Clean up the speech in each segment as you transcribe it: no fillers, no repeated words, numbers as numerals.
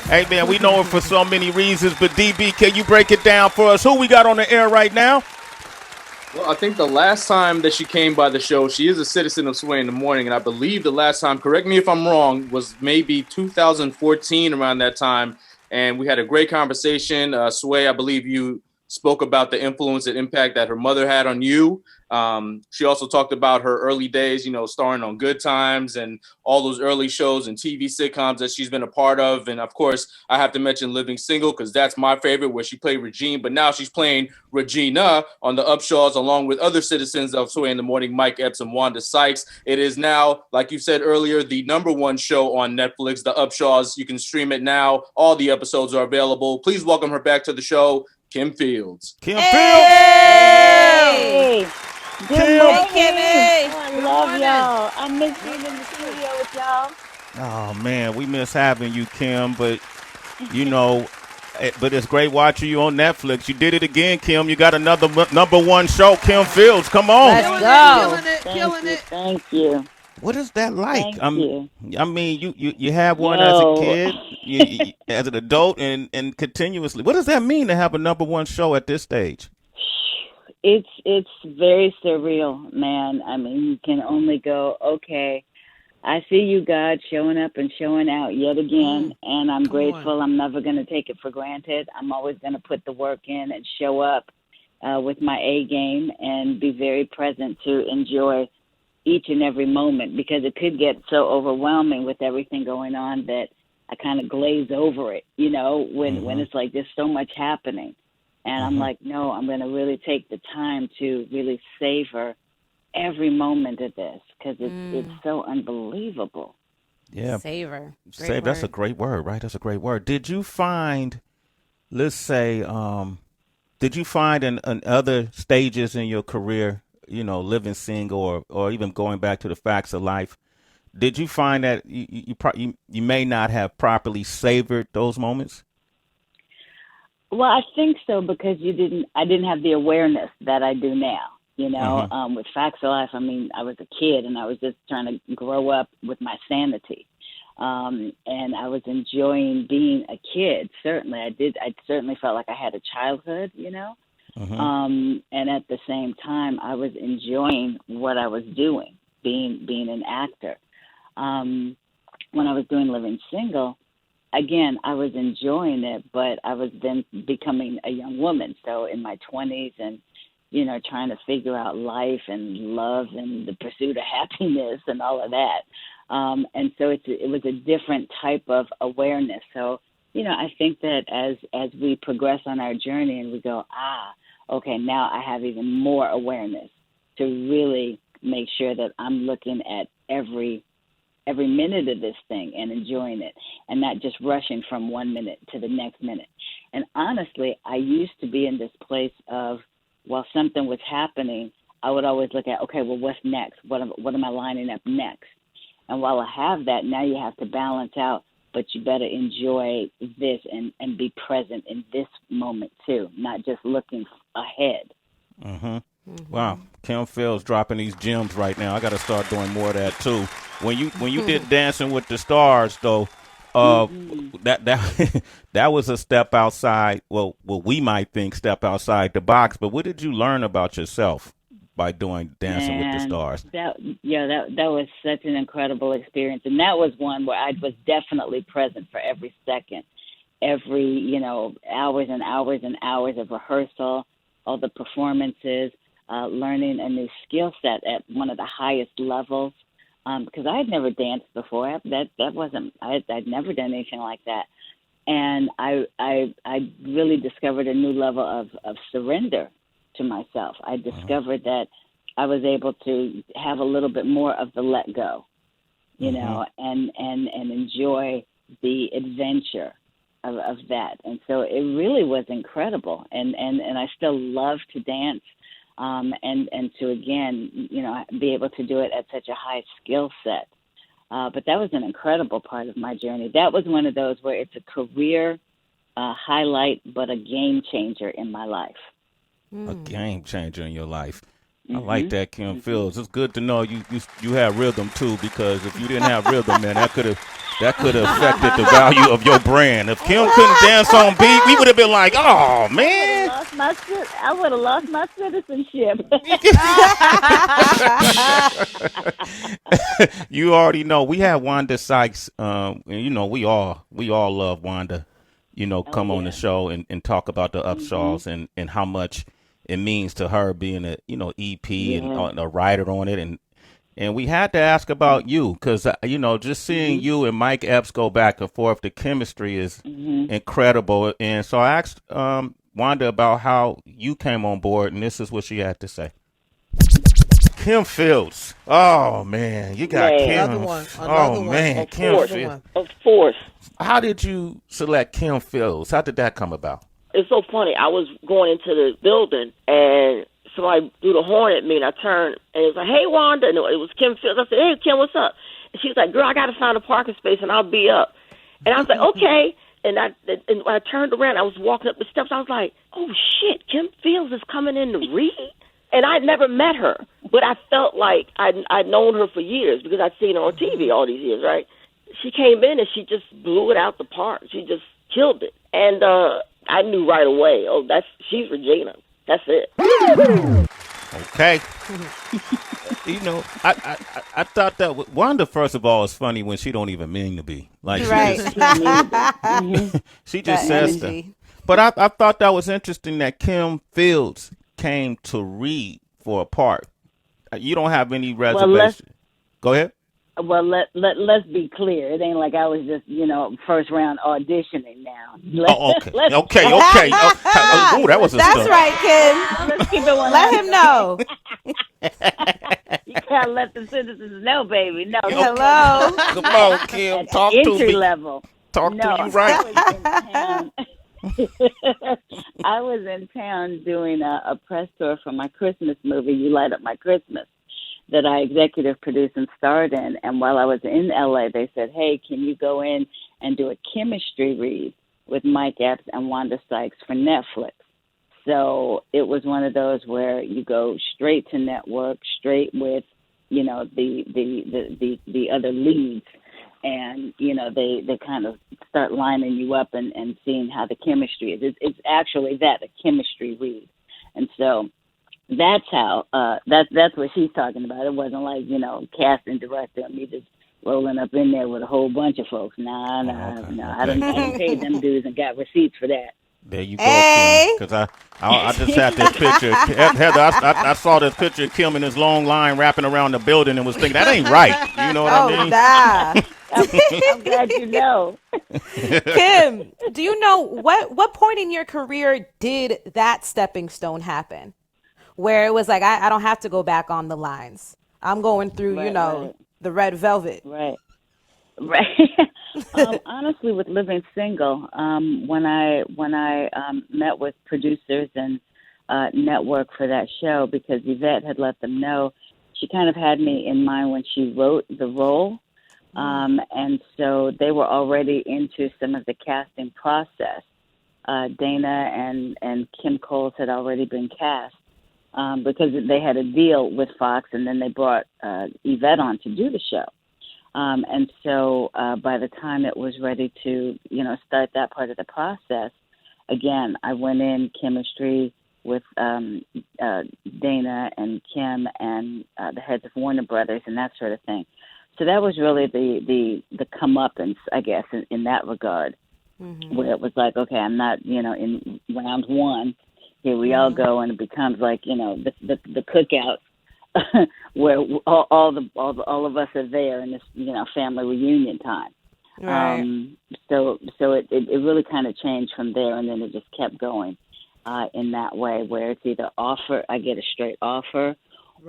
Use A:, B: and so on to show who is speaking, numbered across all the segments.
A: Hey, man, we know it for so many reasons, but DB, can you break it down for us? Who we got on the air right now?
B: Well, I think the last time that she came by the show, she is a citizen of Sway in the Morning, and I believe the last time, correct me if I'm wrong, was maybe 2014 around that time, and we had a great conversation. Sway, I believe you spoke about the influence and impact that her mother had on you. She also talked about her early days, starring on Good Times and all those early shows and TV sitcoms that she's been a part of. And of course, I have to mention Living Single because that's my favorite, where she played Regine, but now she's playing Regina on the Upshaws along with other citizens of Sway in the Morning, Mike Epps and Wanda Sykes. It is now, like you said earlier, the #1 show on Netflix, the Upshaws. You can stream it now. All the episodes are available. Please welcome her back to the show, Kim Fields.
A: Kim Fields.
C: Hey! Good
A: Kim.
C: morning.
D: Kimmy.
C: Oh, I
D: Good
C: love
D: morning.
C: y'all. I miss being in the studio with y'all.
A: Oh, man, we miss having you, Kim, but, but it's great watching you on Netflix. You did it again, Kim. You got another #1 show, Kim Fields. Come on.
D: Let's go.
C: Thank you. Thank you.
A: What is that like?
C: Thank you.
A: I mean, you have one as a
C: Yo,
A: kid, as an adult, and continuously. What does that mean to have a #1 show at this stage?
C: it's very surreal, man. I mean, you can only go, okay, I see you, God, showing up and showing out yet again, and I'm grateful. I'm never going to take it for granted. I'm always going to put the work in and show up with my A game and be very present to enjoy each and every moment, because it could get so overwhelming with everything going on that I kind of glaze over it, when it's like there's so much happening. And I'm like, no, I'm going to really take the time to really savor every moment of this, because it's so unbelievable.
A: Yeah.
D: Savor.
A: Save. That's a great word, right? That's a great word. Did you find, let's say, did you find in other stages in your career, living single or even going back to the facts of life, did you find that you may not have properly savored those moments?
C: Well, I think so, because I didn't have the awareness that I do now. With Facts of Life, I mean, I was a kid and I was just trying to grow up with my sanity. And I was enjoying being a kid. Certainly, I did. I certainly felt like I had a childhood, And at the same time, I was enjoying what I was doing, being an actor. When I was doing Living Single, again, I was enjoying it, but I was then becoming a young woman. So in my 20s and, trying to figure out life and love and the pursuit of happiness and all of that. And so it was a different type of awareness. So, I think that as we progress on our journey and we go, okay, now I have even more awareness to really make sure that I'm looking at every minute of this thing and enjoying it, and not just rushing from 1 minute to the next minute. And honestly, I used to be in this place of, while something was happening, I would always look at, okay, well, what's next? What am I lining up next? And while I have that, now you have to balance out, but you better enjoy this and be present in this moment too, not just looking ahead.
A: Wow, Kim Fields dropping these gems right now. I got to start doing more of that too. When you did Dancing with the Stars, though, that that was a step outside. Well, we might think step outside the box. But what did you learn about yourself by doing Dancing with the Stars?
C: That was such an incredible experience, and that was one where I was definitely present for every second, every hours and hours and hours of rehearsal, all the performances. Learning a new skill set at one of the highest levels, because I had never danced before. I'd never done anything like that, and I really discovered a new level of surrender to myself. I discovered that I was able to have a little bit more of the let go, and enjoy the adventure of that. And so it really was incredible, and I still love to dance. And to, again, be able to do it at such a high skill set. But that was an incredible part of my journey. That was one of those where it's a career highlight, but a game changer in my life.
A: A game changer in your life. I like that, Kim Fields. It's good to know you have rhythm too, because if you didn't have rhythm, man, that could have affected the value of your brand. If Kim couldn't dance on beat, we would have been like, oh man.
C: I would have lost my citizenship.
A: You already know we had Wanda Sykes. And you know we all love Wanda. You know,
C: Oh
A: come on the
C: yeah.
A: show and talk about the
C: Mhm.
A: Upshaws and how much it means to her being a EP and
C: Yeah.
A: a writer on it, and we had to ask about you because just seeing
C: Mhm.
A: you and Mike Epps go back and forth, the chemistry is
C: Mhm.
A: incredible. And so I asked Wanda about how you came on board, and this is what she had to say. Kim Fields. Oh man, you got
C: Man,
D: Another
A: Kim.
D: one.
A: Oh
D: Another one.
A: man,
C: of
A: Kim
C: course,
D: Another
A: Fields.
D: one.
C: of course.
A: How did you select Kim Fields? How did that come about?
E: It's so funny. I was going into the building, and somebody blew the horn at me, and I turned, and it was like, "Hey, Wanda," and it was Kim Fields. I said, "Hey, Kim, what's up?" And she was like, "Girl, I got to find a parking space, and I'll be up." And I was like, "Okay." And when I turned around, I was walking up the steps. I was like, "Oh shit, Kim Fields is coming in to read." And I'd never met her, but I felt like I'd known her for years because I'd seen her on TV all these years, right? She came in and she just blew it out the park. She just killed it. And I knew right away, oh, she's Regina. That's it.
A: Okay. I thought that Wanda, first of all, is funny when she don't even mean to be. Like
D: Right.
A: she
D: That
A: just says that.
D: energy.
A: But I thought that was interesting that Kim Fields came to read for a part. You don't have any reservation. Go ahead.
C: Let's be clear. It ain't like I was just first round auditioning. Now,
A: Oh, okay.
C: let's
A: Okay. Oh, that was a
D: That's
A: stunt.
D: right, Kim.
C: let's keep it one.
D: Let him know.
C: You gotta let the citizens know, baby. No,
D: Hello.
A: Come on, Kim.
C: at
A: Talk to
C: entry
A: me.
C: level.
A: Talk
C: No,
A: to you right.
C: I was in town. I was in town doing a press tour for my Christmas movie, You Light Up My Christmas, that I executive produced and starred in. And while I was in LA, they said, "Hey, can you go in and do a chemistry read with Mike Epps and Wanda Sykes for Netflix?" So it was one of those where you go straight to network, straight with, the other leads, and they kind of start lining you up and seeing how the chemistry is. It's actually a chemistry read, and so that's how that's what she's talking about. It wasn't like casting director and me just rolling up in there with a whole bunch of folks. Nah,
A: Okay.
C: I didn't pay them dudes and got receipts for that.
A: There you go,
D: Hey.
A: Kim. Because I just had this picture. Heather, I saw this picture of Kim in this long line wrapping around the building and was thinking, that ain't right. You know what I
D: Oh,
A: mean?
D: nah.
C: I'm glad you know.
D: Kim, do you know what point in your career did that stepping stone happen? Where it was like, I don't have to go back on the lines. I'm going through,
C: Right.
D: the red velvet.
C: Right. Honestly, with Living Single, when I met with producers and network for that show, because Yvette had let them know, she kind of had me in mind when she wrote the role, and so they were already into some of the casting process. Dana and Kim Coles had already been cast because they had a deal with Fox, and then they brought Yvette on to do the show. And so by the time it was ready to, start that part of the process, again, I went in chemistry with Dana and Kim and the heads of Warner Brothers and that sort of thing. So that was really the comeuppance, I guess, in that regard, where it was like, okay, I'm not, in round one. Here we all go, and it becomes like, the cookout. Where all of us are there in this family reunion time.
D: Right.
C: So it really kind of changed from there, and then it just kept going in that way, where it's either I get a straight offer,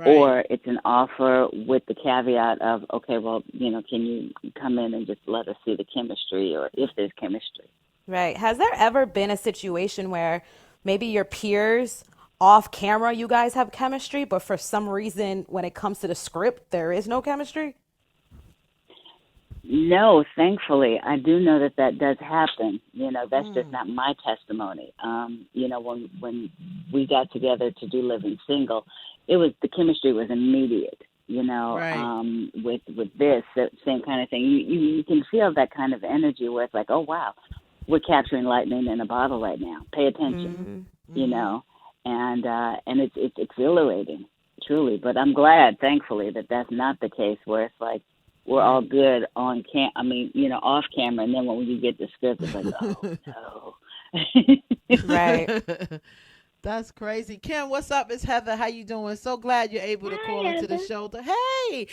C: or it's an offer with the caveat of, okay, well, can you come in and just let us see the chemistry, or if there's chemistry.
D: Right. Has there ever been a situation where maybe your peers off camera, you guys have chemistry, but for some reason, when it comes to the script, there is no chemistry?
C: No, thankfully, I do know that that does happen. That's just not my testimony. When we got together to do Living Single, the chemistry was immediate.
F: Right.
C: With this same kind of thing, you can feel that kind of energy where it's like, oh wow, we're capturing lightning in a bottle right now. Pay attention, and it's exhilarating, truly. But I'm glad, thankfully, that that's not the case where it's like we're all good on off camera, and then when you get the script, it's like, oh no.
D: Right.
F: That's crazy. Kim, what's up? It's Heather. How you doing? So glad you're able to call into the show. Hey,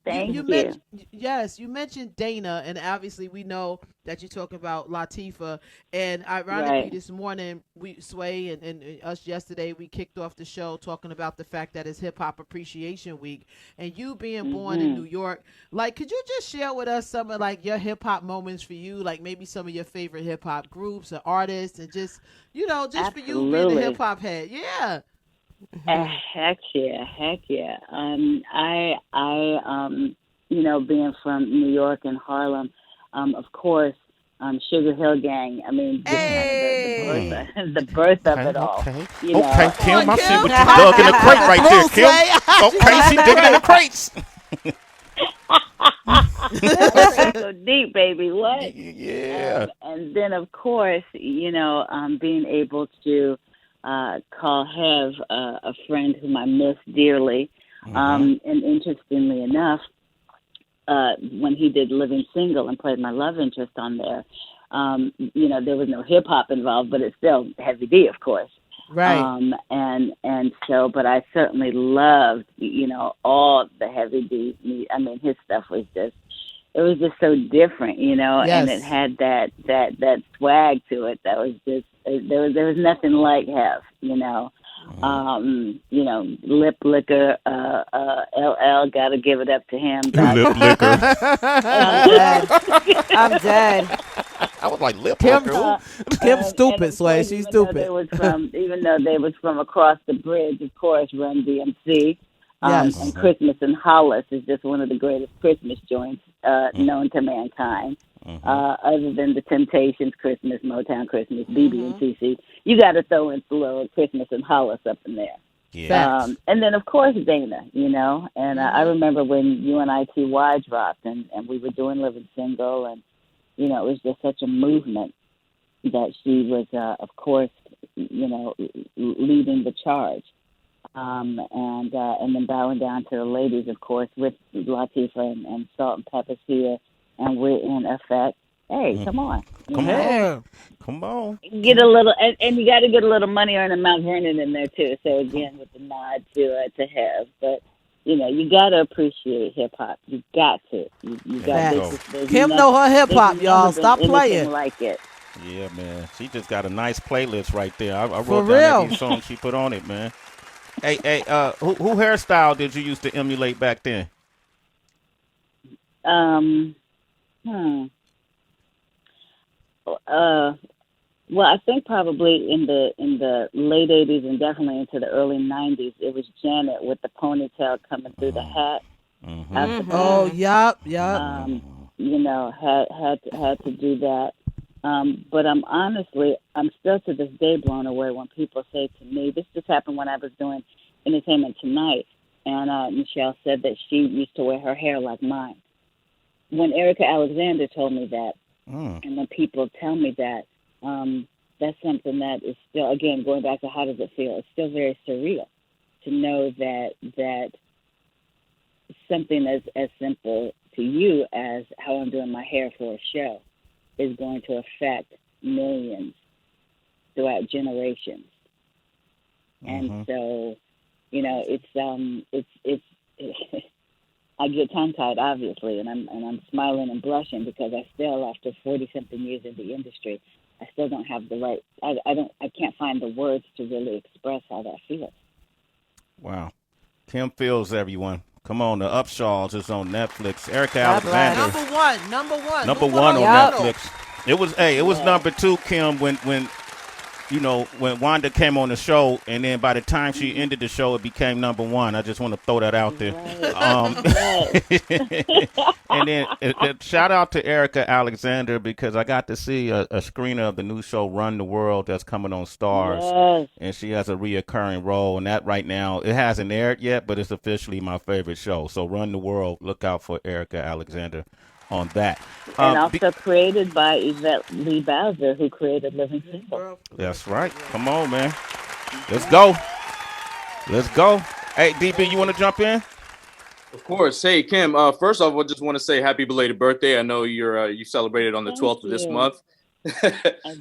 C: Thank you.
F: mentioned, yes, you mentioned Dana, and obviously we know that you're talking about Latifah. And ironically, this morning, Sway and us yesterday, we kicked off the show talking about the fact that it's Hip Hop Appreciation Week, and you being born in New York. Like, could you just share with us some of like your hip hop moments for you, like maybe some of your favorite hip hop groups or artists, and just just
C: Absolutely.
F: for you being a hip hop head, yeah.
C: Heck yeah. Being from New York and Harlem, of course, Sugar Hill Gang. I mean, just kind of the birth of it all.
A: Okay,
C: Kim,
A: I see what you dug in the crate right there, Kim. Okay, she digging in the crates.
C: So deep, baby. What?
A: Yeah.
C: And then, of course, being able to call Hev a friend whom I miss dearly. And interestingly enough, when he did Living Single and played my love interest on there, there was no hip hop involved, but it's still Heavy D, of course.
F: Right.
C: But I certainly loved, all the Heavy D. I mean, his stuff was just so different, and it had that swag to it that was just, there was nothing like Hev, Lip Liquor, LL, gotta give it up to him.
A: Lip Liquor.
D: I'm dead.
A: I was like, Lip
F: Kim,
A: Liquor.
F: Kim's stupid, Sway. She's stupid.
C: Even though they was from across the bridge, of course, Run DMC.
F: Yes.
C: And Christmas in Hollis is just one of the greatest Christmas joints known to mankind. Other than the Temptations, Christmas, Motown Christmas, BB and CC, you got to throw in a little Christmas in Hollis up in there.
A: Yeah.
C: And then, of course, Dana, and I remember when UNITY dropped and we were doing Living Single, and, it was just such a movement that she was, of course, leading the charge. And then bowing down to the ladies, of course, with Latifah and Salt and Pepper's here, and we're in effect. Hey, come on.
A: Come on.
C: Get a little, and you got to get a little Money Earning Mount Vernon in there, too. So, again, with the nod to Hev. But, you got to appreciate hip-hop. You got to. You got to.
F: Kim know her hip-hop, y'all. Stop playing.
C: Like it.
A: Yeah, man. She just got a nice playlist right there. I wrote
F: For
A: down
F: real.
A: every song she put on it, man. Hey, who hairstyle did you used to emulate back then?
C: Well, I think probably in the late '80s and definitely into the early '90s, it was Janet with the ponytail coming through the hat.
F: Oh, yup.
C: Had to do that. But I'm still to this day blown away when people say to me, this just happened when I was doing Entertainment Tonight, and Michelle said that she used to wear her hair like mine. When Erica Alexander told me that, and when people tell me that, that's something that is still, again, going back to how does it feel, it's still very surreal to know that something as simple to you as how I'm doing my hair for a show is going to affect millions throughout generations. And so, it's I get tongue tied, obviously, and I'm smiling and blushing because I still, after 40-something years in the industry, I still don't have the right. I can't find the words to really express how that feels.
A: Wow, Kim Fields, everyone. Come on, the Upshaws is on Netflix. Erica Alexander,
F: Number one
A: on Netflix. It was number 2, Kim, when when Wanda came on the show, and then by the time she ended the show, it became #1. I just want to throw that out there. And then shout out to Erica Alexander, because I got to see a screener of the new show Run the World that's coming on Stars, and she has a reoccurring role. And that right now, it hasn't aired yet, but it's officially my favorite show. So Run the World, look out for Erica Alexander on that.
C: And also created by Yvette Lee Bowser, who created Living Single.
A: That's right. Come on, man. Let's go. Hey, DB, you want to jump in?
B: Of course. Hey, Kim. First off, I just want to say happy belated birthday. I know you celebrated on the 12th of this month.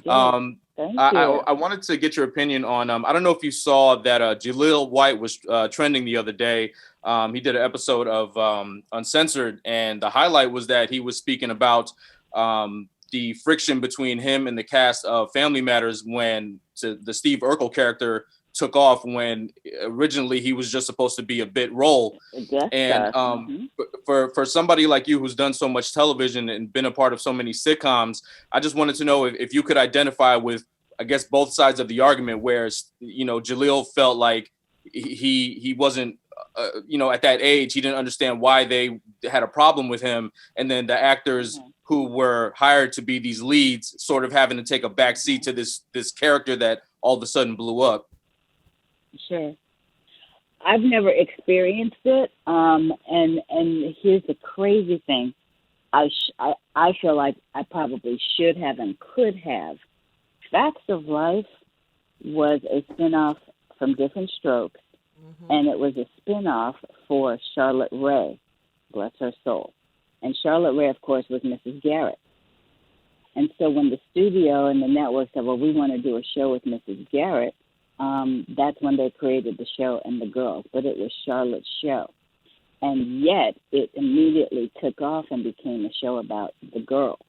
B: I wanted to get your opinion on. I don't know if you saw that Jaleel White was trending the other day. He did an episode of Uncensored, and the highlight was that he was speaking about the friction between him and the cast of Family Matters when the Steve Urkel character took off, when originally he was just supposed to be a bit role. And for somebody like you who's done so much television and been a part of so many sitcoms, I just wanted to know if you could identify with, I guess, both sides of the argument, where Jaleel felt like he wasn't at that age, he didn't understand why they had a problem with him, and then the actors who were hired to be these leads sort of having to take a back seat to this character that all of a sudden blew up.
C: Sure. I've never experienced it, and here's the crazy thing. I feel like I probably should have and could have. Facts of Life was a spinoff from Different Strokes, and it was a spinoff for Charlotte Rae, bless her soul. And Charlotte Rae, of course, was Mrs. Garrett. And so when the studio and the network said, well, we want to do a show with Mrs. Garrett, that's when they created the show and the girls. But it was Charlotte's show. And yet it immediately took off and became a show about the girls.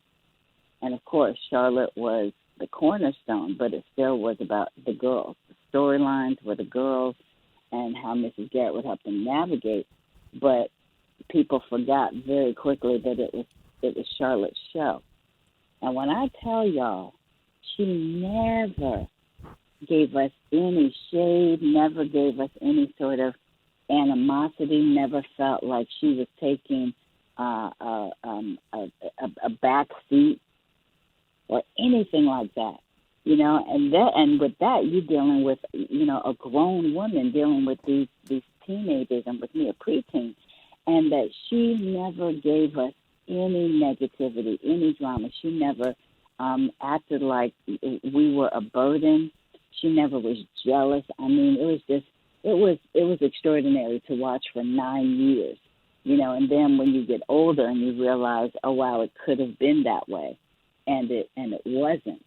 C: And, of course, Charlotte was the cornerstone, but it still was about the girls. The storylines were the girls and how Mrs. Garrett would help them navigate. But people forgot very quickly that it was Charlotte's show. And when I tell y'all, she never gave us any shade, never gave us any sort of animosity, never felt like she was taking a back seat or anything like that. And with that, you're dealing with, a grown woman dealing with these teenagers, and with me, a preteen, and that she never gave us any negativity, any drama. She never acted like we were a burden. She never was jealous. I mean, it was extraordinary to watch for 9 years, and then when you get older and you realize, oh wow, it could have been that way, and it wasn't,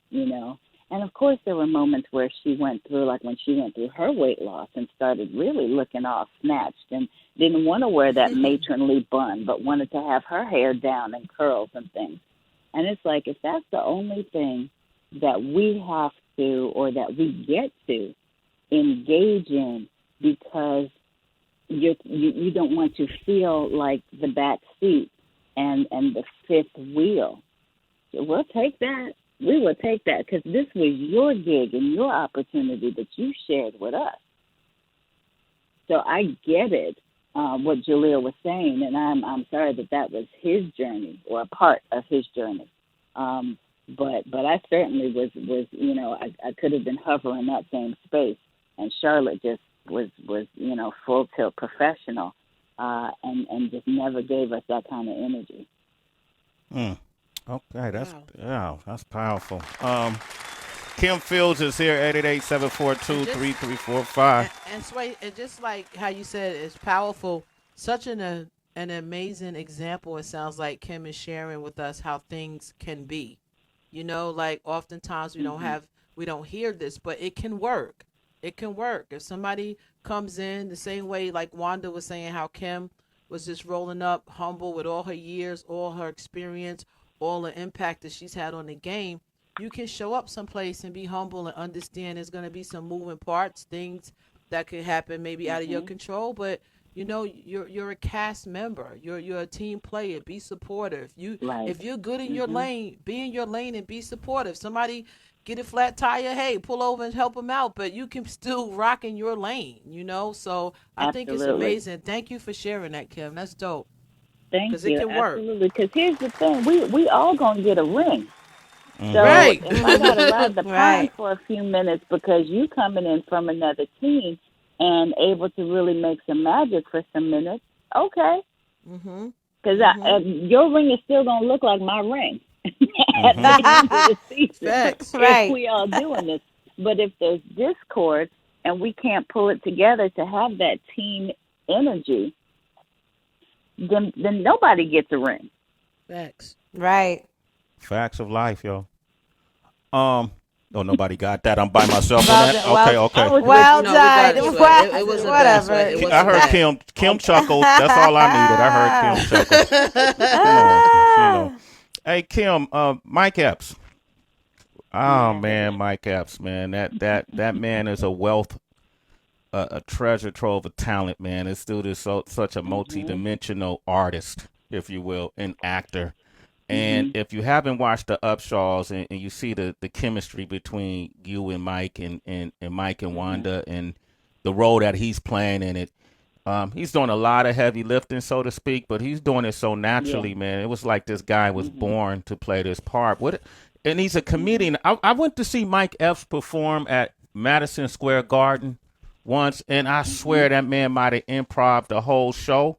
C: And of course there were moments where she went through, like when she went through her weight loss and started really looking all snatched and didn't want to wear that matronly bun, but wanted to have her hair down and curls and things. And it's like, if that's the only thing that we have to, or that we get to engage in, because you don't want to feel like the back seat and the fifth wheel. So we'll take that. We will take that, because this was your gig and your opportunity that you shared with us. So I get it, what Jaleel was saying, and I'm sorry that was his journey, or a part of his journey. But I certainly was I could have been hovering in that same space, and Charlotte just was full tilt professional, and just never gave us that kind of energy.
A: Okay, that's powerful. Kim Fields is here, 888-742-3345.
F: And Sway, and just like how you said, it's powerful. Such an amazing example. It sounds like Kim is sharing with us how things can be. Like oftentimes we don't hear this, but it can work. It can work. If somebody comes in the same way, like Wanda was saying, how Kim was just rolling up, humble with all her years, all her experience, all the impact that she's had on the game, you can show up someplace and be humble and understand there's going to be some moving parts, things that could happen maybe out of your control, but you're a cast member. You're a team player. Be supportive.
C: Right.
F: If you're good in your lane, be in your lane and be supportive. Somebody get a flat tire, hey, pull over and help them out, but you can still rock in your lane, So I think it's
C: Absolutely.
F: amazing. Thank you for sharing that, Kim. That's dope.
C: Thank
F: Because it
C: you.
F: can work.
C: Absolutely. Because here's the thing: we all gonna get a ring. So
F: Right.
C: if I gotta ride the pine
D: Right.
C: for a few minutes because you coming in from another team and able to really make some magic for some minutes, okay.
F: Mm-hmm.
C: Because your ring is still gonna look like my ring at
A: Mm-hmm.
C: the end of the season
F: Facts.
C: if
D: Right.
C: we all doing this. But if there's discord and we can't pull it together to have that team energy, then nobody gets a ring.
F: Facts.
D: Right.
A: Facts of life, yo. Oh, nobody got that. I'm by myself on
D: Well,
A: that.
D: well,
C: I
A: Okay.
C: was
D: well
F: No, we got it,
D: done.
F: Sway. It wasn't bad,
D: Whatever.
F: Sway. It
A: I
F: wasn't
A: heard
F: bad.
A: Kim chuckled. That's all I needed. I heard Kim chuckle. Come on. Hey, Kim, Mike Epps. Oh
C: yeah.
A: man, Mike Epps, man. That man is a wealth, a treasure trove of talent, man. This dude is such a multi-dimensional artist, if you will, an actor. And if you haven't watched the Upshaws and you see the chemistry between you and Mike and Mike and Wanda and the role that he's playing in it, he's doing a lot of heavy lifting, so to speak, but he's doing it so naturally, man. It was like this guy was born to play this part. And he's a comedian. I went to see Mike Epps perform at Madison Square Garden once, and I swear that man might have improv the whole show,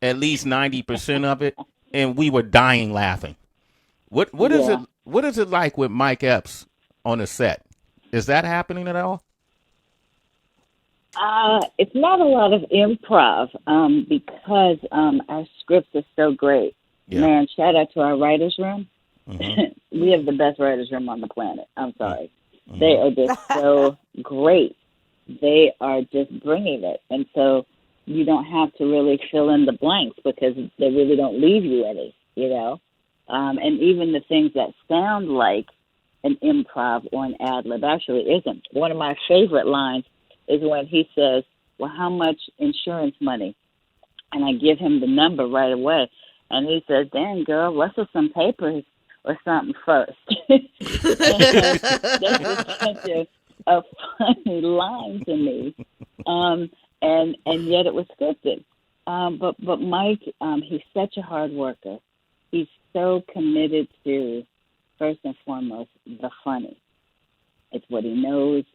A: at least 90% of it, and we were dying laughing. What is it?
C: Yeah.
A: What is it like with Mike Epps on the set? Is that happening at all?
C: It's not a lot of improv because our scripts are so great.
A: Yeah.
C: Man, shout out to our writers' room.
A: Mhm.
C: We have the best writers' room on the planet. I'm sorry. They are just so great. They are just bringing it. And so you don't have to really fill in the blanks because they really don't leave you any. And even the things that sound like an improv or an ad lib actually isn't. One of my favorite lines is when he says, well, how much insurance money? And I give him the number right away. And he says, dang, girl, let's do some papers or something first. That's just such a funny line to me. And yet it was scripted. But Mike, he's such a hard worker. He's so committed to, first and foremost, the funny. It's what he knows.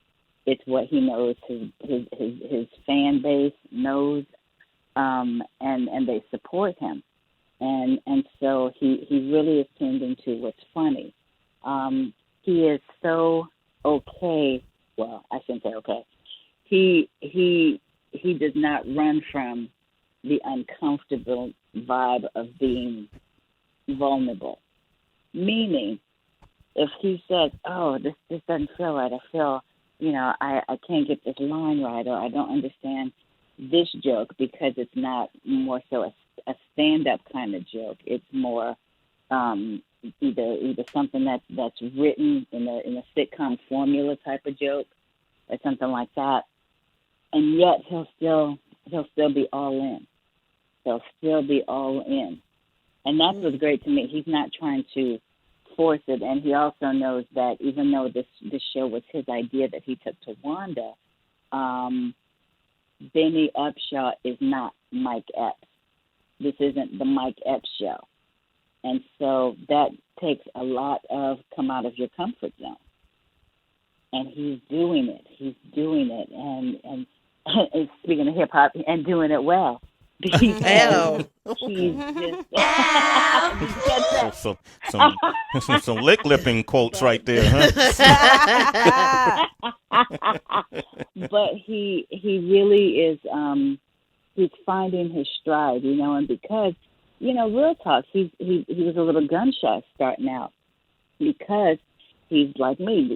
C: It's what he knows his fan base knows, and they support him. And so he really is tuned into what's funny. He is so okay. Well, I shouldn't say okay. He does not run from the uncomfortable vibe of being vulnerable. Meaning, if he says, "Oh, this doesn't feel right. I feel, I can't get this line right, or I don't understand this joke because it's not more so a stand-up kind of joke. It's more either something that's written in a sitcom formula type of joke, or something like that. And yet he'll still be all in. He'll still be all in, and that's what's great to me. He's not trying to force it, and he also knows that even though this show was his idea that he took to Wanda, Benny Upshaw is not Mike Epps. This isn't the Mike Epps show. And so that takes a lot of come out of your comfort zone. And he's doing it. And speaking of hip hop, and doing it well. Because he's just
A: some lick lipping quotes right there,
C: huh? But he really is he's finding his stride, and because real talk, he was a little gun shy starting out because he's like me,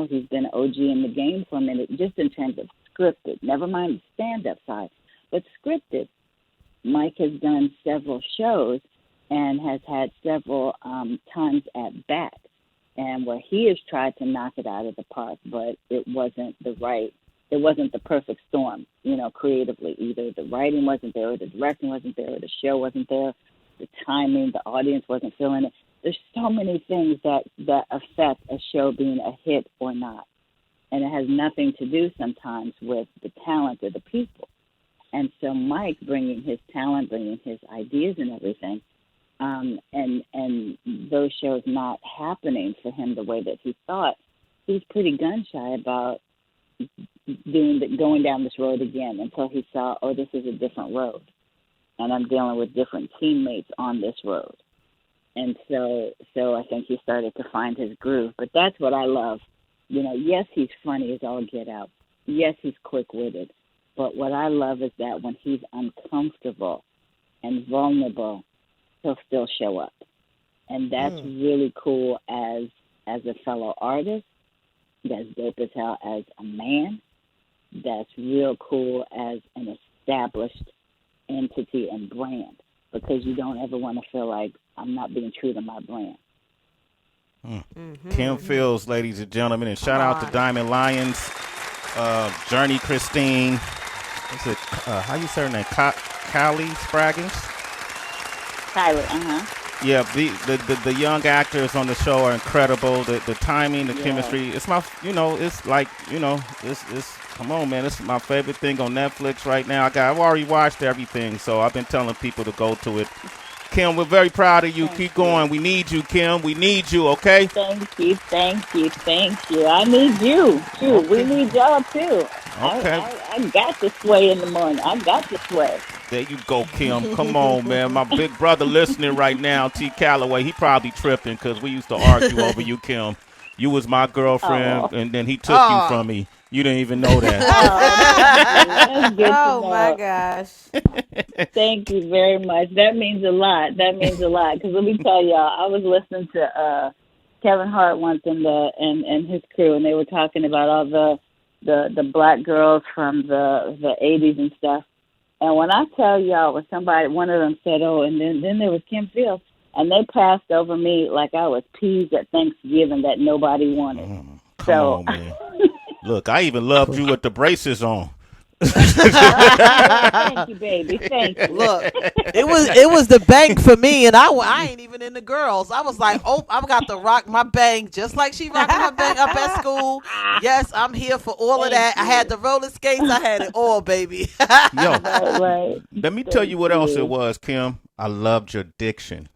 C: he's been an OG in the game for a minute, just in terms of scripted, never mind the stand-up side, but scripted. Mike has done several shows and has had several times at bat, and where he has tried to knock it out of the park, but it wasn't the right it wasn't the perfect storm, creatively. Either the writing wasn't there, or the directing wasn't there, or the show wasn't there, the timing, the audience wasn't feeling it. There's so many things that affect a show being a hit or not. And it has nothing to do sometimes with the talent of the people. And so Mike bringing his talent, bringing his ideas and everything, and those shows not happening for him the way that he thought, he's pretty gun shy about going down this road again until he saw, this is a different road. And I'm dealing with different teammates on this road. And so I think he started to find his groove. But that's what I love. Yes, he's funny as all get out. Yes, he's quick-witted. But what I love is that when he's uncomfortable and vulnerable, he'll still show up. And that's really cool as a fellow artist. That's dope as hell as a man. That's real cool as an established entity and brand, because you don't ever want to feel like I'm not being true to my brand.
A: Kim Fields, ladies and gentlemen, and shout out to Diamond Lions, Journey Christine. What's it? How you say her name? Kylie Spraggins?
C: Kylie,
A: Yeah, the young actors on the show are incredible. The timing, the chemistry. It's my, it's like, it's come on, man. This is my favorite thing on Netflix right now. I've already watched everything, so I've been telling people to go to it. Kim, we're very proud of you. Keep going. We need you, Kim. We need you, okay?
C: Thank you. I need you, too. Okay. We need y'all, too.
A: Okay.
C: I got to sway in the morning. I got to sway.
A: There you go, Kim. Come on, man. My big brother listening right now, T. Calloway, he probably tripping because we used to argue over you, Kim. You was my girlfriend, and then he took you from me. You didn't even know that.
D: Oh, my gosh.
C: Thank you very much. That means a lot. Because let me tell y'all, I was listening to Kevin Hart once and his crew, and they were talking about all the black girls from the 80s and stuff. And when I tell y'all, one of them said, and then there was Kim Fields, and they passed over me like I was peas at Thanksgiving that nobody wanted.
A: Come on, man. Look, I even loved you with the braces on.
C: Thank you, baby. Thank you.
F: Look, it was the bank for me, and I ain't even in the girls. I was like, I've got to rock my bank just like she rocking her bank up at school. Yes, I'm here for all of that. I had the roller skates. I had it all, baby.
A: Yo,
C: right.
A: Let me tell you what else it was, Kim. I loved your diction.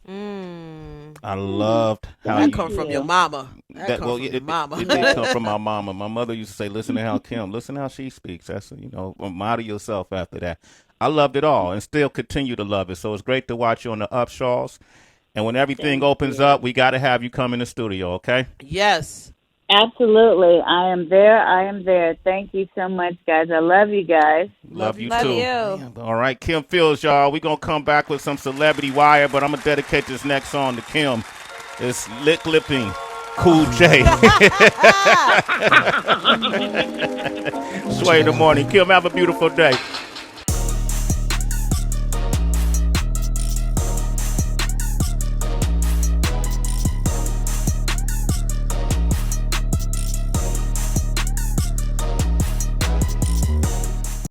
A: I loved how
F: that come from your mama. That come from your mama.
A: It did come from my mama. My mother used to say, listen to how she speaks. That's, model yourself after that. I loved it all and still continue to love it. So it's great to watch you on the Upshaws. And when everything opens up, we got to have you come in the studio, okay?
F: Yes.
C: Absolutely. I am there. Thank you so much, guys. I love you guys.
A: Love you too.
D: Love you.
A: Yeah. All right, Kim Fields, y'all. We're going to come back with some Celebrity Wire, but I'm going to dedicate this next song to Kim. It's Lipping Cool J. Sway in the morning. Kim, have a beautiful day.